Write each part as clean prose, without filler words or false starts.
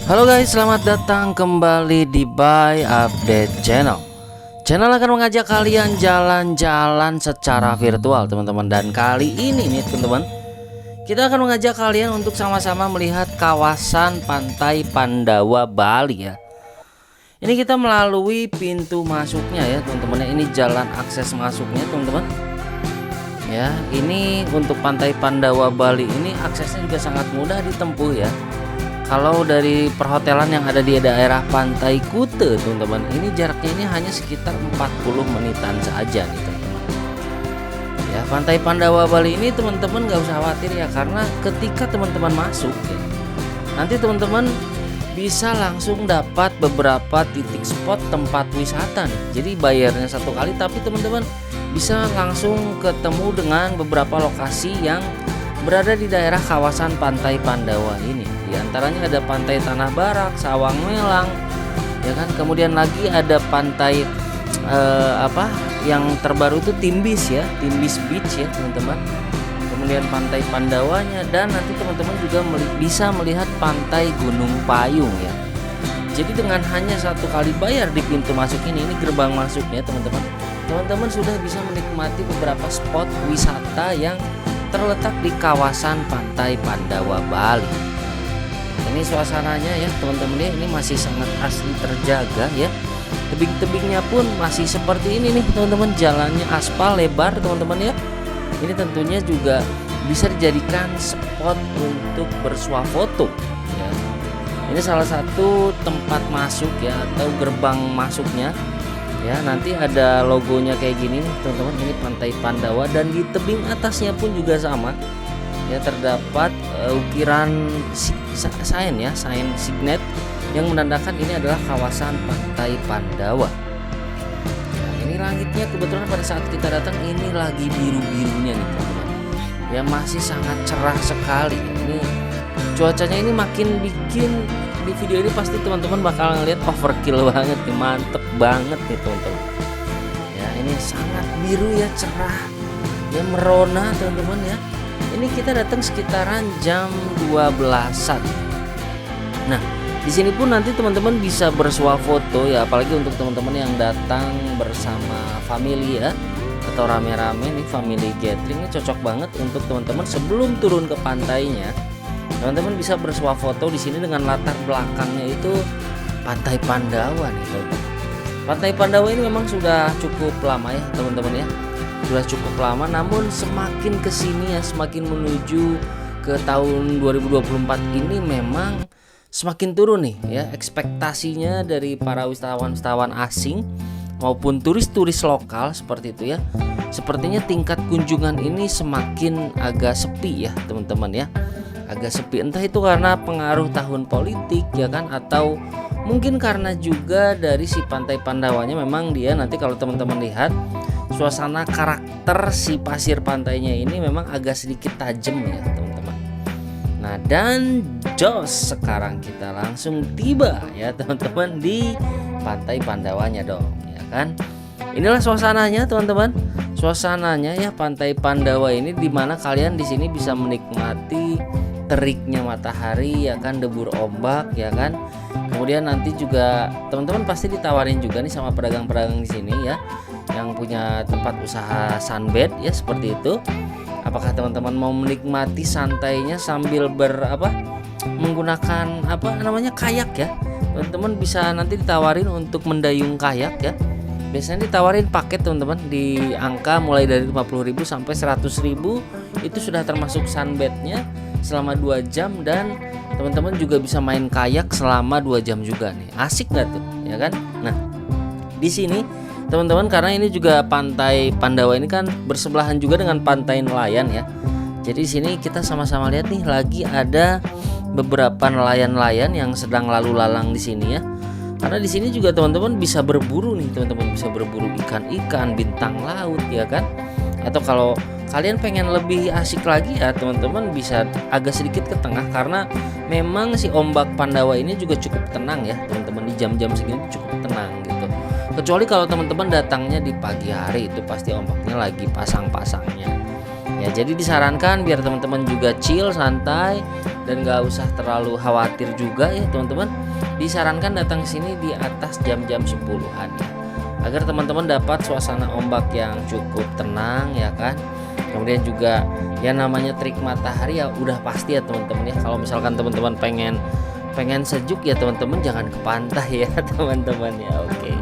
Halo guys, selamat datang kembali di Buy Update Channel. Channel akan mengajak kalian jalan-jalan secara virtual teman-teman. Dan kali ini nih teman-teman, kita akan mengajak kalian untuk sama-sama melihat kawasan Pantai Pandawa Bali ya. Ini kita melalui pintu masuknya ya teman-teman. Ini jalan akses masuknya teman-teman. Ya, ini untuk Pantai Pandawa Bali ini aksesnya juga sangat mudah ditempuh ya. Kalau dari perhotelan yang ada di daerah Pantai Kute teman-teman, ini jaraknya ini hanya sekitar 40 menitan saja nih teman-teman. Ya, Pantai Pandawa Bali ini teman-teman nggak usah khawatir ya, karena ketika teman-teman masuk ya, nanti teman-teman bisa langsung dapat beberapa titik spot tempat wisata nih. Jadi bayarnya satu kali, tapi teman-teman bisa langsung ketemu dengan beberapa lokasi yang berada di daerah kawasan Pantai Pandawa ini. Di antaranya ada Pantai Tanah Barak, Sawang Melang, ya kan. Kemudian lagi ada pantai yang terbaru itu Timbis ya, Timbis Beach ya teman-teman. Kemudian Pantai Pandawanya, dan nanti teman-teman juga bisa melihat Pantai Gunung Payung ya. Jadi dengan hanya satu kali bayar di pintu masuk ini gerbang masuknya teman-teman, teman-teman sudah bisa menikmati beberapa spot wisata yang terletak di kawasan Pantai Pandawa Bali. Ini suasananya ya teman-teman ya, ini masih sangat asli terjaga ya. Tebing-tebingnya pun masih seperti ini nih teman-teman, jalannya aspal lebar teman-teman ya. Ini tentunya juga bisa dijadikan spot untuk bersuah foto ya. Ini salah satu tempat masuk ya, atau gerbang masuknya ya. Nanti ada logonya kayak gini nih teman-teman, ini Pantai Pandawa, dan di tebing atasnya pun juga sama ya, terdapat ukiran sign ya, sign signet yang menandakan ini adalah kawasan Pantai Pandawa. Nah, ini langitnya kebetulan pada saat kita datang ini lagi biru-birunya nih teman-teman ya, masih sangat cerah sekali. Ini cuacanya ini makin bikin di video ini pasti teman-teman bakal ngeliat overkill banget nih, mantep banget nih teman-teman ya. Ini sangat biru ya, cerah ya, merona teman-teman ya. Ini kita datang sekitaran jam 12-an. Nah, di sini pun nanti teman-teman bisa bersuah foto ya, apalagi untuk teman-teman yang datang bersama family ya, atau rame-rame nih, family gathering ini cocok banget untuk teman-teman sebelum turun ke pantainya. Teman-teman bisa bersuah foto di sini dengan latar belakangnya itu Pantai Pandawa nih teman-teman. Pantai Pandawa ini memang sudah cukup lama ya teman-teman ya, sudah cukup lama, namun semakin kesini ya, semakin menuju ke tahun 2024 ini memang semakin turun nih ya ekspektasinya dari para wisatawan-wisatawan asing maupun turis-turis lokal seperti itu ya. Sepertinya tingkat kunjungan ini semakin agak sepi ya teman-teman ya, agak sepi, entah itu karena pengaruh tahun politik ya kan, atau mungkin karena juga dari si Pantai Pandawanya memang dia nanti kalau teman-teman lihat suasana karakter si pasir pantainya ini memang agak sedikit tajam ya teman-teman. Nah, dan jos sekarang kita langsung tiba ya teman-teman di Pantai Pandawanya dong ya kan. Inilah suasananya teman-teman, suasananya ya Pantai Pandawa ini, dimana kalian di sini bisa menikmati teriknya matahari ya kan, debur ombak ya kan. Kemudian nanti juga teman-teman pasti ditawarin juga nih sama pedagang-pedagang di sini ya, yang punya tempat usaha sunbed ya seperti itu. Apakah teman-teman mau menikmati santainya sambil menggunakan kayak ya? Teman-teman bisa nanti ditawarin untuk mendayung kayak ya. Biasanya ditawarin paket teman-teman di angka mulai dari 50.000 sampai 100.000. Itu sudah termasuk sunbednya selama 2 jam, dan teman-teman juga bisa main kayak selama 2 jam juga nih. Asik nggak tuh ya kan? Nah, di sini teman-teman, karena ini juga Pantai Pandawa ini kan bersebelahan juga dengan Pantai Nelayan ya. Jadi di sini kita sama-sama lihat nih, lagi ada beberapa nelayan-nelayan yang sedang lalu lalang di sini ya. Karena di sini juga teman-teman bisa berburu nih, teman-teman bisa berburu ikan-ikan, bintang laut ya kan. Atau kalau kalian pengen lebih asik lagi ya teman-teman bisa agak sedikit ke tengah, karena memang si ombak Pandawa ini juga cukup tenang ya teman-teman, di jam-jam segini cukup tenang gitu. Kecuali kalau teman-teman datangnya di pagi hari, itu pasti ombaknya lagi pasang-pasangnya ya. Jadi disarankan biar teman-teman juga chill, santai, dan nggak usah terlalu khawatir juga ya teman-teman. Disarankan datang sini di atas jam-jam 10-an ya, agar teman-teman dapat suasana ombak yang cukup tenang ya kan. Kemudian juga ya namanya terik matahari ya udah pasti ya teman-teman ya. Kalau misalkan teman-teman pengen sejuk ya teman-teman jangan ke pantai ya teman-teman ya. Oke.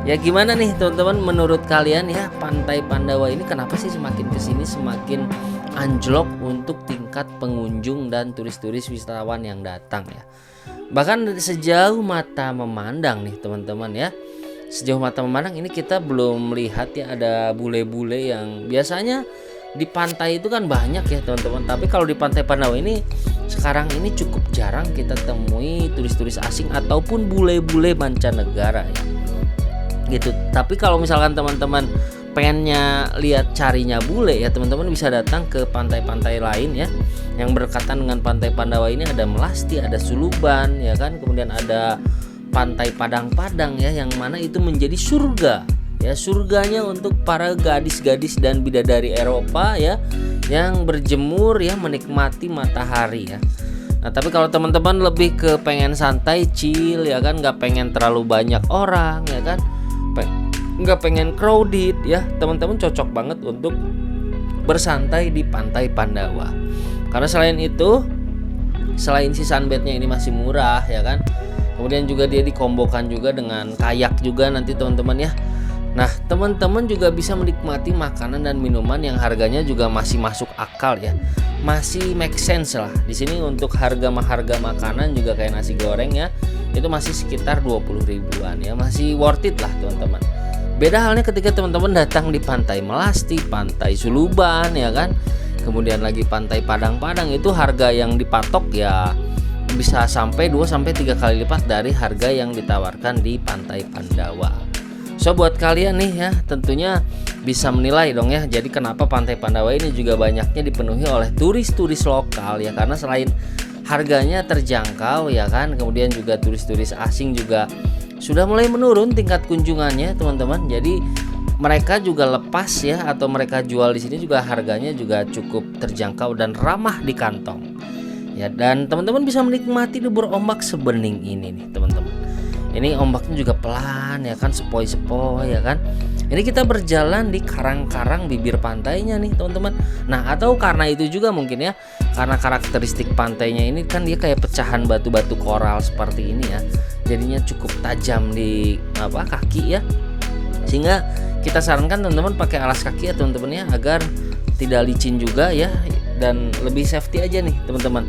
Ya gimana nih teman-teman, menurut kalian ya Pantai Pandawa ini kenapa sih semakin kesini semakin anjlok untuk tingkat pengunjung dan turis-turis wisatawan yang datang ya. Bahkan sejauh mata memandang nih teman-teman ya, sejauh mata memandang ini kita belum melihat ya ada bule-bule yang biasanya di pantai itu kan banyak ya teman-teman. Tapi kalau di Pantai Pandawa ini sekarang ini cukup jarang kita temui turis-turis asing ataupun bule-bule mancanegara ya gitu. Tapi kalau misalkan teman-teman pengennya lihat carinya bule ya teman-teman bisa datang ke pantai-pantai lain ya yang berdekatan dengan Pantai Pandawa ini. Ada Melasti, ada Suluban ya kan, kemudian ada Pantai Padang-Padang ya, yang mana itu menjadi surga ya, surganya untuk para gadis-gadis dan bidadari Eropa ya yang berjemur ya menikmati matahari ya. Nah tapi kalau teman-teman lebih ke pengen santai chill ya kan, nggak pengen terlalu banyak orang ya kan, nggak pengen crowded ya, teman-teman cocok banget untuk bersantai di Pantai Pandawa. Karena selain si sunbednya ini masih murah ya kan, kemudian juga dia dikombokan juga dengan kayak juga nanti teman-teman ya. Nah teman-teman juga bisa menikmati makanan dan minuman yang harganya juga masih masuk akal ya, masih make sense lah. Di sini untuk harga makanan juga kayak nasi goreng ya, itu masih sekitar 20 ribuan ya, masih worth it lah teman-teman. Beda halnya ketika teman-teman datang di Pantai Melasti, Pantai Suluban ya kan, kemudian lagi Pantai Padang-Padang, itu harga yang dipatok ya bisa sampai 2-3 kali lipat dari harga yang ditawarkan di Pantai Pandawa. So buat kalian nih ya tentunya bisa menilai dong ya, jadi kenapa Pantai Pandawa ini juga banyaknya dipenuhi oleh turis-turis lokal ya, karena selain harganya terjangkau ya kan, kemudian juga turis-turis asing juga sudah mulai menurun tingkat kunjungannya teman-teman. Jadi mereka juga lepas ya, atau mereka jual di sini juga harganya juga cukup terjangkau dan ramah di kantong ya. Dan teman-teman bisa menikmati debur ombak sebening ini nih teman-teman. Ini ombaknya juga pelan ya kan, sepoi-sepoi ya kan. Ini kita berjalan di karang-karang bibir pantainya nih teman-teman. Nah atau karena itu juga mungkin ya, karena karakteristik pantainya ini kan dia kayak pecahan batu-batu koral seperti ini ya, jadinya cukup tajam di kaki ya, sehingga kita sarankan teman-teman pakai alas kaki ya teman-teman ya, agar tidak licin juga ya, dan lebih safety aja nih teman-teman.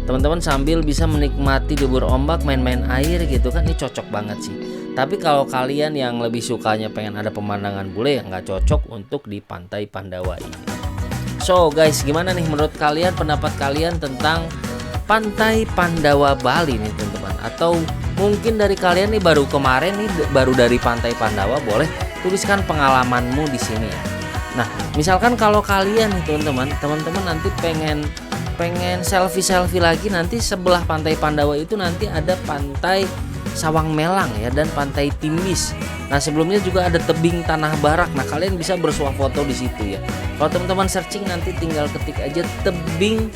Teman-teman sambil bisa menikmati debur ombak, main-main air gitu kan, ini cocok banget sih. Tapi kalau kalian yang lebih sukanya pengen ada pemandangan bule, ya nggak cocok untuk di Pantai Pandawa ini. So guys, gimana nih menurut kalian, pendapat kalian tentang Pantai Pandawa Bali nih teman-teman? Atau mungkin dari kalian nih baru kemarin nih, baru dari Pantai Pandawa, boleh tuliskan pengalamanmu di sini ya. Nah misalkan kalau kalian nih teman-teman nanti pengen selfie lagi, nanti sebelah Pantai Pandawa itu nanti ada Pantai Sawang Melang ya, dan Pantai Timbis. Nah sebelumnya juga ada tebing Tanah Barak. Nah kalian bisa bersuah foto di situ ya. Kalau teman-teman searching nanti tinggal ketik aja tebing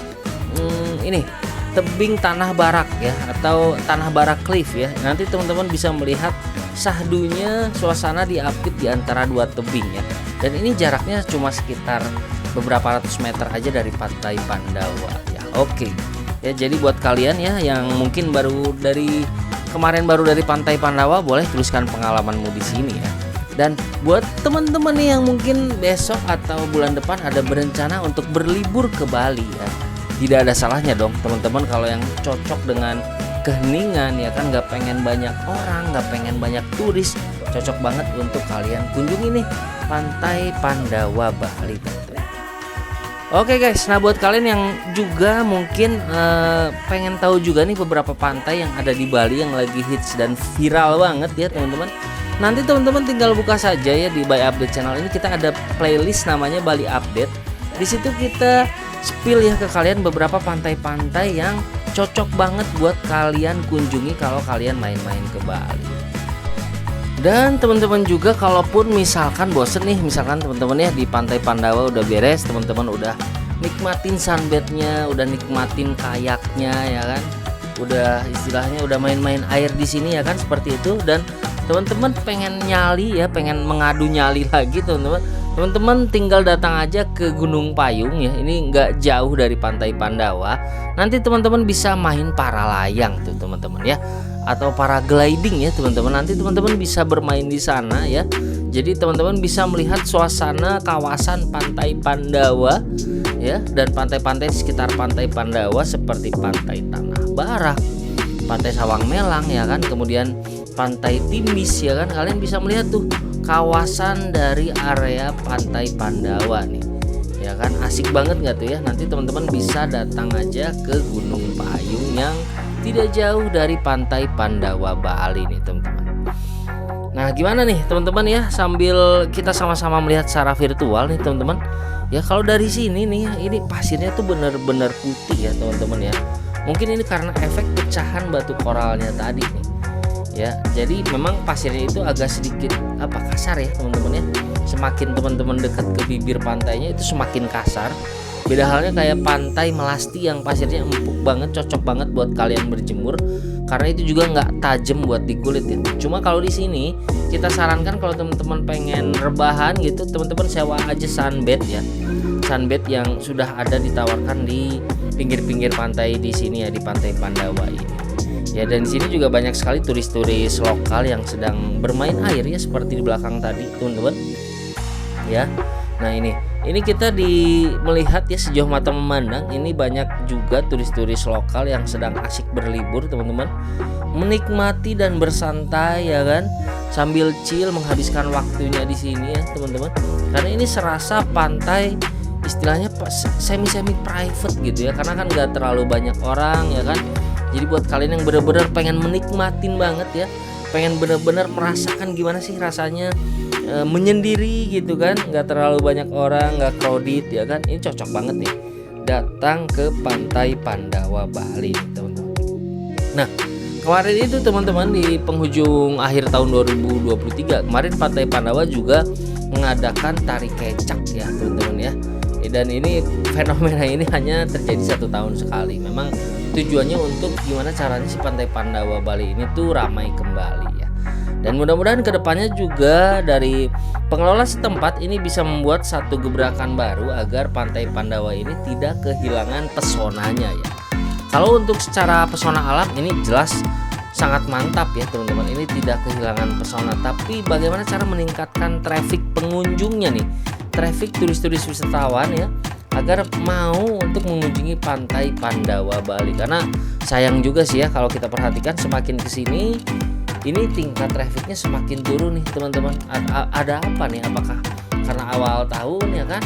tebing Tanah Barak ya, atau Tanah Barak Cliff ya. Nanti teman-teman bisa melihat sahdunya suasana diapit di antara dua tebing ya. Dan ini jaraknya cuma sekitar beberapa ratus meter aja dari Pantai Pandawa ya. Oke ya, jadi buat kalian ya yang mungkin baru dari Pantai Pandawa, boleh tuliskan pengalamanmu di sini ya. Dan buat teman-teman nih yang mungkin besok atau bulan depan ada berencana untuk berlibur ke Bali ya, tidak ada salahnya dong teman-teman kalau yang cocok dengan keheningan ya kan, nggak pengen banyak orang, nggak pengen banyak turis, cocok banget untuk kalian kunjungi nih Pantai Pandawa Bali teman-teman. Oke guys, nah buat kalian yang juga mungkin pengen tahu juga nih beberapa pantai yang ada di Bali yang lagi hits dan viral banget ya teman-teman. Nanti teman-teman tinggal buka saja ya di By Update channel ini, kita ada playlist namanya Bali Update. Di situ kita spill ya ke kalian beberapa pantai-pantai yang cocok banget buat kalian kunjungi kalau kalian main-main ke Bali. Dan teman-teman juga kalaupun misalkan bosen nih, misalkan teman-teman ya di Pantai Pandawa udah beres, teman-teman udah nikmatin sunbednya, udah nikmatin kayaknya ya kan, udah istilahnya udah main-main air di sini ya kan, seperti itu. Dan teman-teman pengen nyali ya, pengen mengadu nyali lagi teman-teman tinggal datang aja ke Gunung Payung ya. Ini nggak jauh dari Pantai Pandawa. Nanti teman-teman bisa main para layang tuh teman-teman ya, atau paragliding ya teman-teman. Nanti teman-teman bisa bermain di sana ya. Jadi teman-teman bisa melihat suasana kawasan Pantai Pandawa ya, dan pantai-pantai di sekitar Pantai Pandawa seperti Pantai Tanah Barak, Pantai Sawang Melang ya kan, kemudian Pantai Timbis ya kan. Kalian bisa melihat tuh kawasan dari area Pantai Pandawa nih ya kan. Asik banget nggak tuh ya. Nanti teman-teman bisa datang aja ke Gunung Payung yang tidak jauh dari Pantai Pandawa Bali nih teman-teman. Nah gimana nih teman-teman ya, sambil kita sama-sama melihat secara virtual nih teman-teman ya. Kalau dari sini nih, ini pasirnya tuh bener-bener putih ya teman-teman ya. Mungkin ini karena efek pecahan batu koralnya tadi nih ya. Jadi memang pasirnya itu agak sedikit kasar ya teman-teman ya. Semakin teman-teman dekat ke bibir pantainya itu semakin kasar. Beda halnya kayak Pantai Melasti yang pasirnya empuk banget, cocok banget buat kalian berjemur karena itu juga nggak tajam buat di kulit ya. Cuma kalau di sini kita sarankan kalau teman-teman pengen rebahan gitu, teman-teman sewa aja sunbed ya. Sunbed yang sudah ada ditawarkan di pinggir-pinggir pantai di sini ya, di Pantai Pandawa ini. Ya, dan di sini juga banyak sekali turis-turis lokal yang sedang bermain air ya, seperti di belakang tadi teman-teman. Ya. Nah, ini kita melihat ya, sejauh mata memandang ini banyak juga turis-turis lokal yang sedang asik berlibur teman-teman, menikmati dan bersantai ya kan, sambil chill menghabiskan waktunya di sini ya teman-teman. Karena ini serasa pantai istilahnya semi private gitu ya, karena kan nggak terlalu banyak orang ya kan. Jadi buat kalian yang benar-benar pengen menikmatin banget ya, pengen benar-benar merasakan gimana sih rasanya menyendiri gitu kan, nggak terlalu banyak orang, nggak crowded ya kan, ini cocok banget nih datang ke Pantai Pandawa Bali teman-teman. Nah kemarin itu teman-teman di penghujung akhir tahun 2023 kemarin Pantai Pandawa juga mengadakan tari kecak ya teman-teman ya. Dan ini fenomena ini hanya terjadi 1 tahun sekali. Memang tujuannya untuk gimana caranya si Pantai Pandawa Bali ini tuh ramai kembali ya. Dan mudah-mudahan kedepannya juga dari pengelola setempat ini bisa membuat satu gebrakan baru agar Pantai Pandawa ini tidak kehilangan pesonanya ya. Kalau untuk secara pesona alam ini jelas sangat mantap ya teman-teman, ini tidak kehilangan pesona. Tapi bagaimana cara meningkatkan traffic pengunjungnya nih, traffic turis-turis wisatawan ya, agar mau untuk mengunjungi Pantai Pandawa Bali. Karena sayang juga sih ya kalau kita perhatikan semakin kesini ini tingkat trafficnya semakin turun nih teman-teman. Ada apa nih? Apakah karena awal tahun ya kan,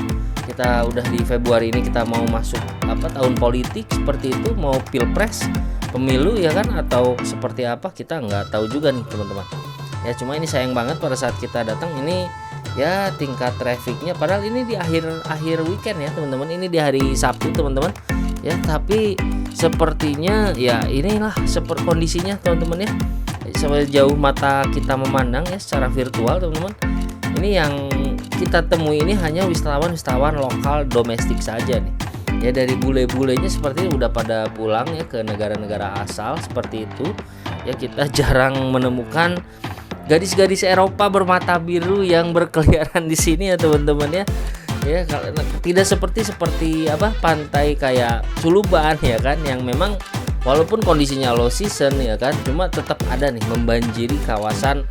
kita udah di Februari ini kita mau masuk tahun politik seperti itu, mau pilpres, pemilu ya kan, atau seperti apa, kita nggak tahu juga nih teman-teman ya. Cuma ini sayang banget pada saat kita datang ini ya, tingkat trafficnya padahal ini di akhir weekend ya teman-teman, ini di hari Sabtu teman-teman ya, tapi sepertinya ya inilah seperti kondisinya teman-teman ya. Sejauh mata kita memandang ya secara virtual teman-teman, ini yang kita temui ini hanya wisatawan lokal domestik saja nih ya. Dari bule-bulenya seperti udah pada pulang ya ke negara-negara asal seperti itu ya. Kita jarang menemukan gadis-gadis Eropa bermata biru yang berkeliaran di sini ya teman-teman ya. Ya tidak seperti pantai kayak Suluban ya kan, yang memang walaupun kondisinya low season ya kan, cuma tetap ada nih membanjiri kawasan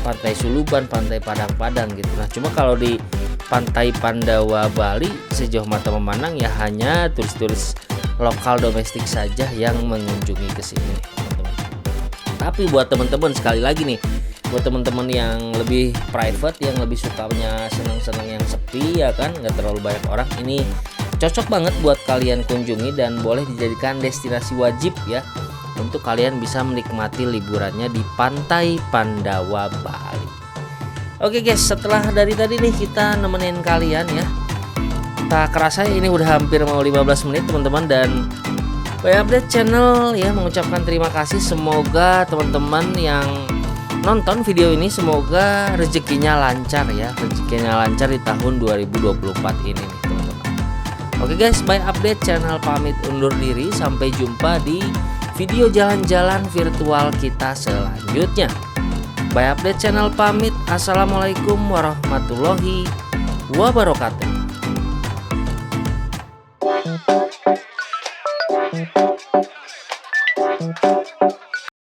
Pantai Suluban, Pantai Padang-Padang gitu. Nah cuma kalau di Pantai Pandawa Bali sejauh mata memandang ya hanya turis-turis lokal domestik saja yang mengunjungi ke sini teman-teman. Tapi buat teman-teman sekali lagi nih, buat teman-teman yang lebih private, yang lebih sukanya senang-senang yang sepi ya kan, nggak terlalu banyak orang, ini cocok banget buat kalian kunjungi dan boleh dijadikan destinasi wajib ya untuk kalian bisa menikmati liburannya di Pantai Pandawa Bali. Oke guys, setelah dari tadi nih kita nemenin kalian ya, tak kerasa ini udah hampir mau 15 menit teman-teman, dan Update Channel ya mengucapkan terima kasih. Semoga teman-teman yang nonton video ini semoga rezekinya lancar ya, rezekinya lancar di tahun 2024 ini nih teman-teman. Oke guys, by update channel pamit undur diri. Sampai jumpa di video jalan-jalan virtual kita selanjutnya. By update channel pamit. Assalamualaikum warahmatullahi wabarakatuh.